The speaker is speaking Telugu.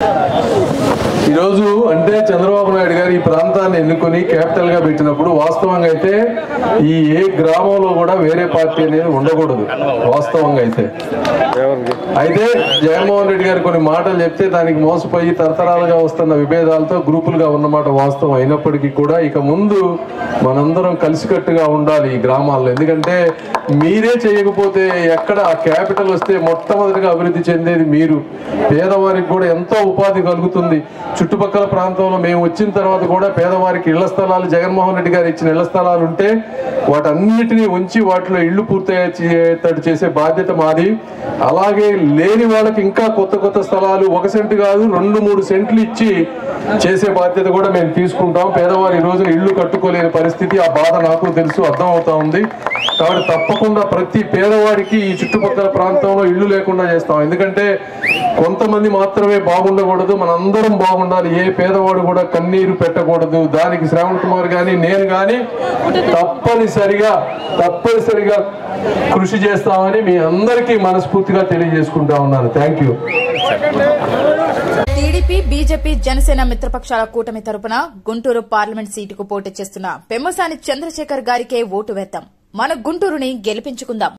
ఈ రోజు అంటే చంద్రబాబు నాయుడు గారు ఈ ప్రాంతాన్ని ఎన్నుకొని క్యాపిటల్ గా పెట్టినప్పుడు వాస్తవంగా అయితే ఈ ఏ గ్రామంలో కూడా వేరే పార్టీ అనేది ఉండకూడదు. వాస్తవంగా అయితే జగన్మోహన్ రెడ్డి గారు కొన్ని మాటలు చెప్తే దానికి మోసపోయి తరతరాలుగా వస్తున్న విభేదాలతో గ్రూపులుగా ఉన్నమాట వాస్తవం అయినప్పటికీ కూడా ఇక ముందు మనందరం కలిసికట్టుగా ఉండాలి ఈ గ్రామాల్లో. ఎందుకంటే మీరే చేయకపోతే ఎక్కడ క్యాపిటల్ వస్తే మొట్టమొదటిగా అభివృద్ధి చెందేది మీరు. పేదవారికి కూడా ఎంతో ఉపాధి కలుగుతుంది. చుట్టుపక్కల ప్రాంతంలో మేము వచ్చిన తర్వాత కూడా పేదవారికి ఇళ్ల స్థలాలు జగన్మోహన్ రెడ్డి గారు ఇచ్చిన ఇళ్ల స్థలాలు ఉంటే వాటన్నిటినీ ఉంచి వాటిలో ఇళ్లు పూర్తయ్యేటట్టు చేసే బాధ్యత మాది. అలాగే లేని వాళ్ళకి ఇంకా కొత్త కొత్త స్థలాలు 1 సెంటు కాదు 2-3 సెంట్లు ఇచ్చి చేసే బాధ్యత కూడా మేము తీసుకుంటాం. పేదవారు ఈ రోజున ఇళ్లు కట్టుకోలేని పరిస్థితి, ఆ బాధ నాకు తెలుసు, అర్థం అవుతా ఉంది. కాబట్టి తప్పకుండా ప్రతి పేదవాడికి ఈ చుట్టుపక్కల ప్రాంతంలో ఇళ్లు లేకుండా చేస్తాం. ఎందుకంటే కొంతమంది మాత్రమే బాగుండకూడదు, మనందరం బాగుండాలి. ఏ పేదవాడు కూడా కన్నీరు పెట్టకూడదు. దానికి శ్రావణ్ కుమార్ గాని నేను గాని తప్పనిసరిగా కృషి చేస్తామని మీ అందరికీ మనస్ఫూర్తిగా తెలియజేసుకుంటా ఉన్నాను. Thank you. TDP, BJP, Janasena మిత్రపక్షాల కూటమి తరపున గుంటూరు పార్లమెంట్ సీటుకు పోటీ చేస్తున్న పెమ్మసాని చంద్రశేఖర్ గారికే ఓటు వేద్దాం. మన గుంటూరుని గెలిపించుకుందాం.